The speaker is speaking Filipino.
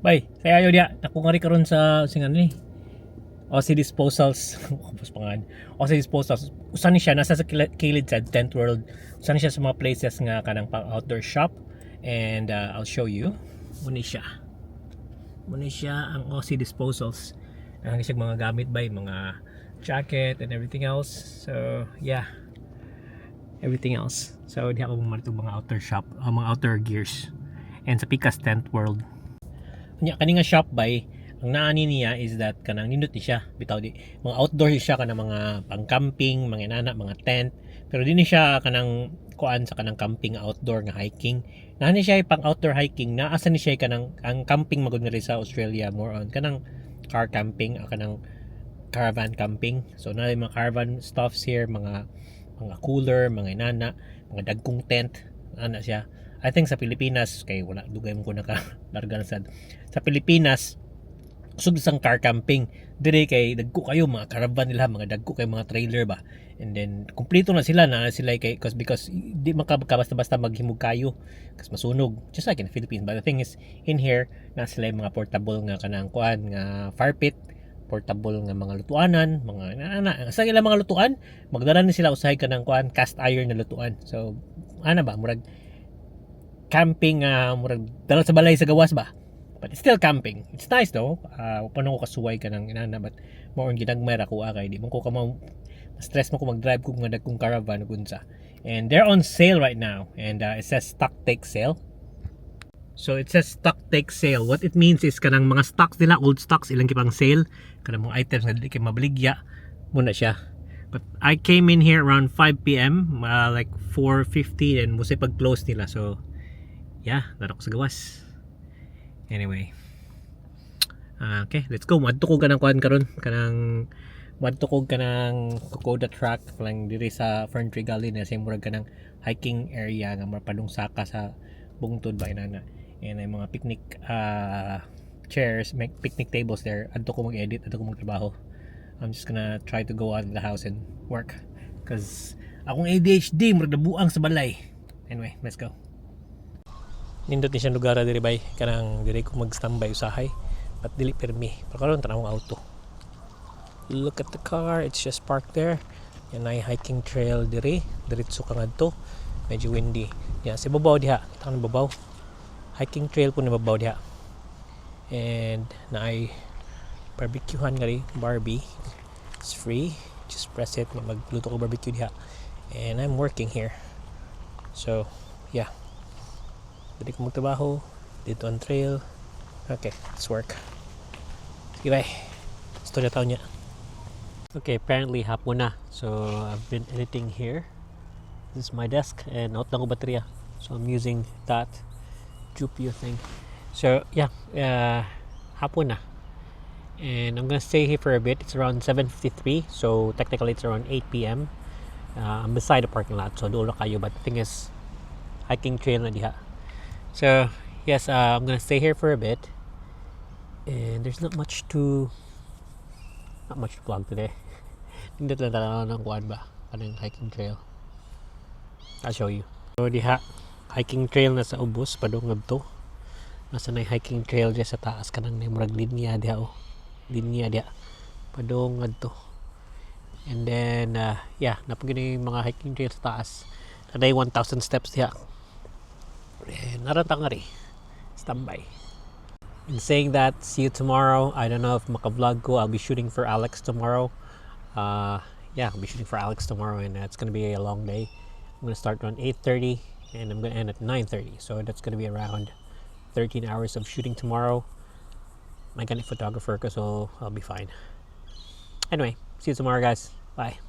Bay, saya ayo dia. Naku ngari karon sa singan ni. O si disposals. Kapos pangan. O si disposals. Usan ni siya nasa sa kilid sa 10th World. Usan ni siya sa mga places nga kanang pang outdoor shop. And I'll show you. Muna siya. Muna siya ang OC disposals. Ang siya mga gamit bay, mga jacket and everything else. So, yeah. Everything else. So, di ako bumarito mga outdoor shop, mga outdoor gears. And sa Pikas 10th World. Kanya kaninga shop bay, ang naani niya is that kanang nindot ni siya bitaw di mga outdoor siya kanang mga pang-camping, mga inana, mga tent. Pero di ni siya kanang kuan sa kanang camping outdoor nga hiking. Naani siya pang outdoor hiking, naasa ni siya kanang ang camping magud nga sa Australia more on kanang car camping o kanang caravan camping. So na mga caravan stuffs here, mga cooler, mga inana, mga dagkong tent, ana siya. I think sa Pilipinas kay wala dugay mo ko naka-larga sa Pilipinas sug sang car camping dire kay dagko kayo mga caravan nila, mga dagko kay mga trailer ba, and then kumpleto na sila kay because di basta-basta maghimog kayo kasi masunog just like in the Philippines. But the thing is in here na sila mga portable nga kanang kuan nga fire pit, portable nga mga lutuanan, mga sa ila mga lutuan magdala ni sila usahay kanang kuan cast iron na lutuan. So ana ba murag camping, murag dala sa balay sa gawas ba, but it's still camping. It's nice though. Paano ko kasuway ka ng inana, but more on ginagmay ra ko kay di man ko stress mo ko mag-drive kung nga dagkong caravan gunsa. And they're on sale right now, and it says stock take sale. So it says stock take sale. What it means is kanang mga stocks nila, old stocks ilang kipang sale, kanang mga items nga dili kay mabaligya muna siya. But I came in here around 5 p.m. Like 4:50 and musay pag-close nila. So yeah, laro ko sa gawas. Anyway. Okay, let's go. Madto ko kanang kuan karon, kanang madto ko kanang Kokoda track lang diri sa Ferntree Gully na sa murag kanang hiking area nga mapadung saka sa bungtod ba inana. And ay mga picnic chairs, make picnic tables there. Adto ko mag-edit, adto ko magtrabaho. I'm just gonna try to go out of the house and work cause akong ADHD murag nabuang sa balay. Anyway, let's go. Nindot ni siya lugar diri bay, kanang diri ko mag-standby usahay but dili permi pero karon tanawang auto. Look at the car, it's just parked there. Yan ay hiking trail diri, diretso ka ngadto, medyo windy. Yan si babaw diha, tanang babaw, hiking trail po ni babaw diha. And na ay barbecuehan gali, Barbie, it's free, just press it, magluto ko barbecue diha. And I'm working here, so yeah, dili ko magtrabaho dito on trail. Okay, let's work. Sige bye. Storya taon niya. Okay, apparently hapon na. So I've been editing here. This is my desk and out lang ko baterya. So I'm using that Jupio thing. So yeah, hapon na. And I'm gonna stay here for a bit. It's around 7:53. So technically it's around 8 p.m. I'm beside the parking lot. So doon na kayo. But the thing is, hiking trail na diha. So yes, I'm gonna stay here for a bit, and there's not much to vlog today. Hindi lang talaga ng kuan ba, kanang hiking trail. I'll show you. So diha, hiking trail na sa ubos padung ngadto. Nasa na hiking trail diya sa taas kanang murag linya diha linya diha padung ngadto. And then yeah, napagini mga hiking trail sa taas. Naday 1,000 steps diha. Naratangari standby. In saying that, see you tomorrow. I don't know if maka-vlog ko. I'll be shooting for Alex tomorrow. Yeah, I'll be shooting for Alex tomorrow, and it's gonna be a long day. I'm gonna start around 8:30 and I'm gonna end at 9:30, so that's gonna be around 13 hours of shooting tomorrow. I'm a photographer, so I'll be fine. Anyway, see you tomorrow guys. Bye.